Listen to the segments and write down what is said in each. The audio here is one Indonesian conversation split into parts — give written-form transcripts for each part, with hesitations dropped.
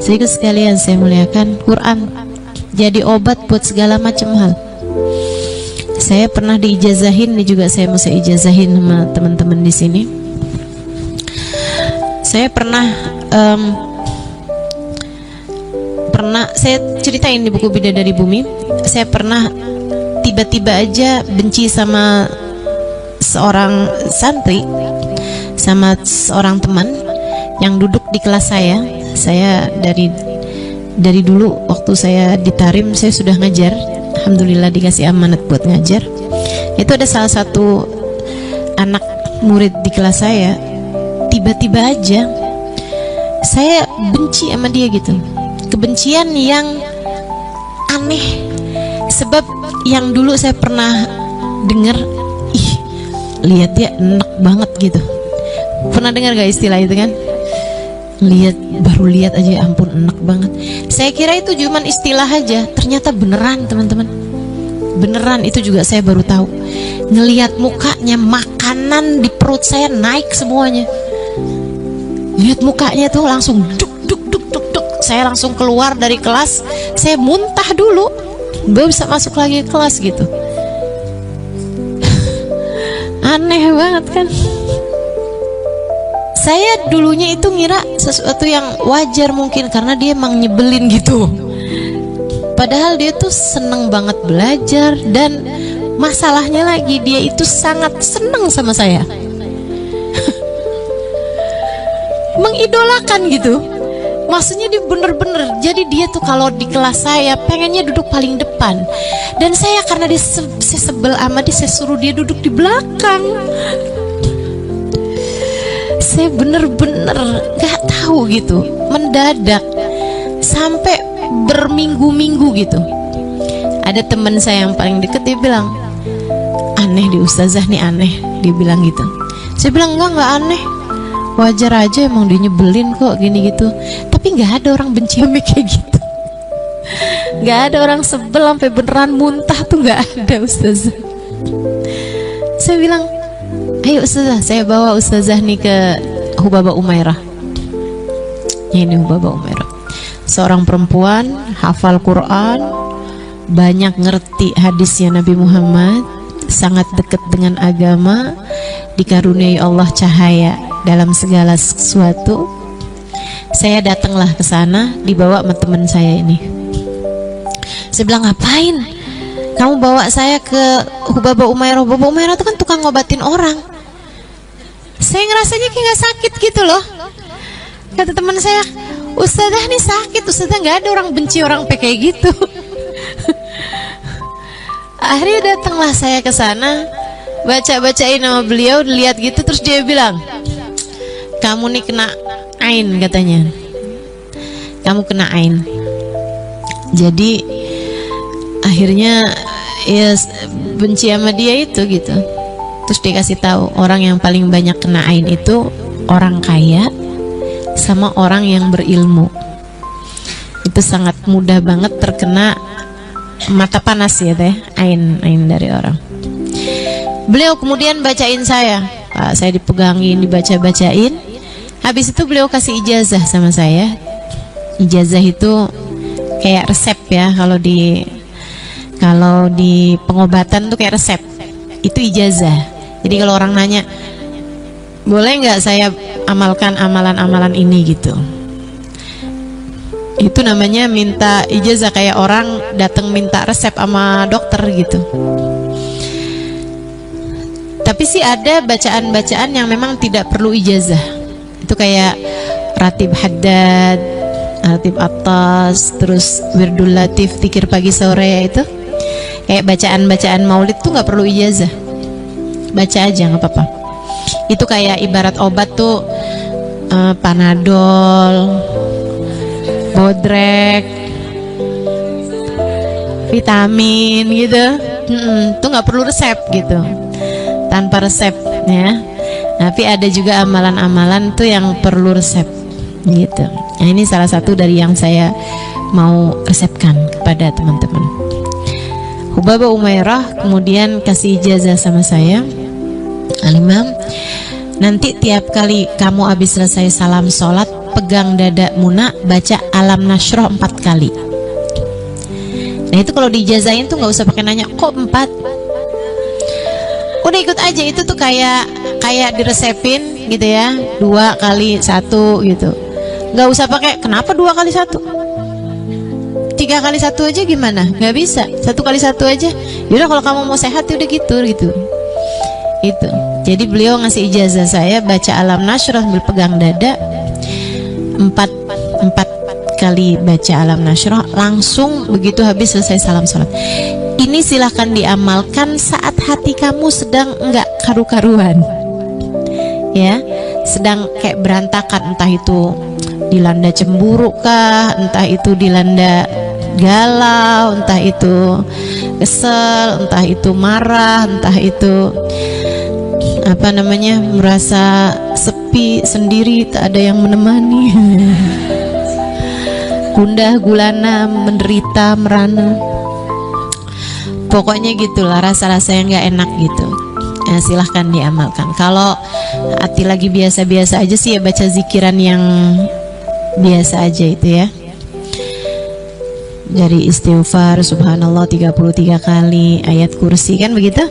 Sehingga sekalian saya muliakan, Quran jadi obat buat segala macam hal. Saya pernah diijazahin, ini juga saya mesti ijazahin sama teman-teman di sini. Saya pernah saya ceritain di buku Bidadari Bumi, saya pernah tiba-tiba aja benci sama seorang santri, sama seorang teman yang duduk di kelas saya. Saya dari dulu waktu saya di Tarim saya sudah ngajar, alhamdulillah dikasih amanat buat ngajar. Itu ada salah satu anak murid di kelas saya, tiba-tiba aja saya benci sama dia gitu. Kebencian yang aneh, sebab yang dulu saya pernah dengar, ih lihat ya enak banget gitu. Pernah dengar gak istilah itu kan? Baru lihat aja ampun enak banget. Saya kira itu cuman istilah aja, ternyata beneran teman-teman. Beneran, itu juga saya baru tahu. Ngelihat mukanya, makanan di perut saya naik semuanya. Lihat mukanya tuh langsung duk duk duk duk duk. Saya langsung keluar dari kelas, saya muntah dulu, baru bisa masuk lagi ke kelas gitu. Aneh banget kan? Saya dulunya itu ngira sesuatu yang wajar mungkin karena dia emang nyebelin gitu. Padahal dia tuh seneng banget belajar, dan masalahnya lagi dia itu sangat seneng sama saya. Mengidolakan gitu. Maksudnya dia bener-bener, jadi dia tuh kalau di kelas saya pengennya duduk paling depan, dan saya karena saya sebel sama dia, saya suruh dia duduk di belakang. Saya bener-bener gak tahu gitu, mendadak sampai berminggu-minggu gitu. Ada teman saya yang paling deket, dia bilang, aneh di ustazah nih, aneh. Dia bilang gitu. Saya bilang enggak aneh, wajar aja, emang dia nyebelin kok gini gitu. Tapi nggak ada orang benci sama kayak gitu. Nggak ada orang sebel sampai beneran muntah tuh, nggak ada ustazah. Saya bilang, ayo ustazah, saya bawa ustazah nih ke Hubaba Umairah. Ini Hubaba Umairah, seorang perempuan hafal Quran, banyak ngerti hadisnya Nabi Muhammad, sangat dekat dengan agama, dikaruniai Allah cahaya dalam segala sesuatu. Saya datanglah ke sana, dibawa sama teman saya ini. Saya bilang, ngapain kamu bawa saya ke Hubaba Umairah? Hubaba Umairah itu kan tukang ngobatin orang. Saya ngerasanya kayak gak sakit gitu loh. Kata teman saya, ustazah nih sakit, ustazah nggak ada orang benci orang kayak gitu. Akhirnya datanglah saya ke sana, baca-bacain nama beliau, lihat gitu, terus dia bilang, kamu nih kena ain katanya. Kamu kena ain. Jadi akhirnya ya benci sama dia itu gitu. Terus dikasih tahu orang yang paling banyak kena ain itu orang kaya sama orang yang berilmu. Itu sangat mudah banget terkena mata panas ya teh, ain dari orang. Beliau kemudian bacain saya, Pak, saya dipegangin, dibaca-bacain. Habis itu beliau kasih ijazah sama saya. Ijazah itu kayak resep ya, kalau di pengobatan tuh kayak resep. Itu ijazah. Jadi kalau orang nanya, boleh nggak saya amalkan amalan-amalan ini gitu, itu namanya minta ijazah, kayak orang datang minta resep sama dokter gitu. Tapi sih ada bacaan-bacaan yang memang tidak perlu ijazah. Itu kayak ratib haddad, ratib atas, terus wirdul latif, zikir pagi sore, itu kayak bacaan-bacaan maulid tuh nggak perlu ijazah, baca aja nggak apa-apa. Itu kayak ibarat obat tuh, Panadol, Bodrek, vitamin gitu, tuh nggak perlu resep gitu, tanpa resep ya. Tapi ada juga amalan-amalan tuh yang perlu resep gitu. Nah ini salah satu dari yang saya mau resepkan kepada teman-teman. Hubaba Umairah kemudian kasih ijazah sama saya, Al-Imam, nanti tiap kali kamu habis selesai salam sholat, pegang dada Muna, baca Alam Nasroh 4 kali. Nah itu kalau diijazahin tuh nggak usah pakai nanya kok 4, udah ikut aja. Itu tuh kayak diresepin gitu ya, 2 kali 1 gitu. Nggak usah pakai kenapa 2 kali 1, 3 kali 1 aja gimana? Nggak bisa, 1 kali 1 aja. Yaudah kalau kamu mau sehat ya udah gitu. Itu. Jadi beliau ngasih ijazah saya baca Alam Nasroh sambil pegang dada 4 kali baca Alam Nasroh, langsung begitu habis selesai salam sholat. Ini silahkan diamalkan saat hati kamu sedang enggak karu-karuan, ya, sedang kayak berantakan, entah itu dilanda cemburu kah, entah itu dilanda galau, entah itu kesel, entah itu marah, entah itu merasa sepi sendiri, tak ada yang menemani, gundah gulana, menderita, merana, pokoknya gitulah rasa-rasa yang nggak enak gitu. Ya, silahkan diamalkan. Kalau hati lagi biasa-biasa aja sih ya baca zikiran yang biasa aja itu ya, dari istighfar subhanallah 33 kali, ayat kursi kan begitu,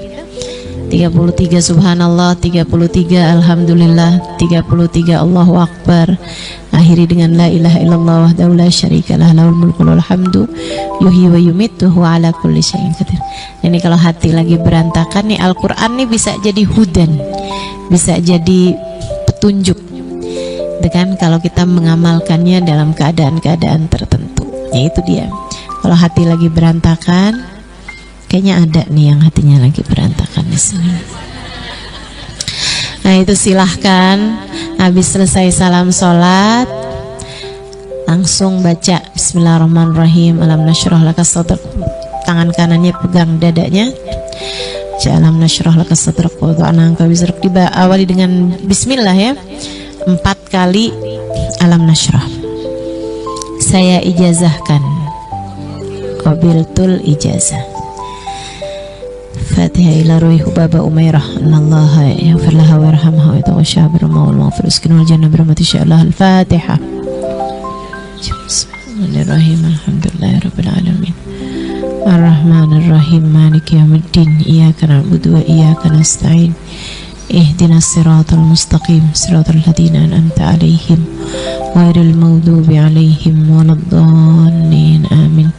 33 subhanallah, 33 alhamdulillah, 33 Allahu akbar, akhiri dengan la ilaha illallah wahdahu la syarikalah lahul mulku wal hamdu yuhyi wa yumitu wa ala kulli syai'in qadir. Ini kalau hati lagi berantakan nih, Al-Qur'an nih bisa jadi hudan, bisa jadi petunjuk, kan kalau kita mengamalkannya dalam keadaan-keadaan tertentu. Ya itu dia. Kalau hati lagi berantakan, kayaknya ada nih yang hatinya lagi berantakan di sini. Nah itu silahkan habis selesai salam sholat langsung baca Bismillahirrahmanirrahim, Alam Nasroh laka sadrak, tangan kanannya pegang dadanya, baca Alam Nasroh laka sadrak wa wada'na anka wizrak, diawali dengan Bismillah ya, 4 kali Alam Nasroh. Saya ijazahkan, qabiltul ijazah. Fatihah ila ruhi Baba Umairah, anallaha yaghfir laha warhamha wa yataghashsha birrahmah wal maghfirah uskinul jannah birahmati sya'allah. Al-Fatihah. Bismillahirrahmanirrahim. Alhamdulillahirabbil alamin. Ar-Rahmanir-Rahim. Maliki yaumiddin. Iyyaka na'budu wa iyyaka nasta'in. Ihdinas siratal mustaqim, siratal ladzina an'amta 'alaihim ghairil maghdubi 'alaihim waladdallin. Amin.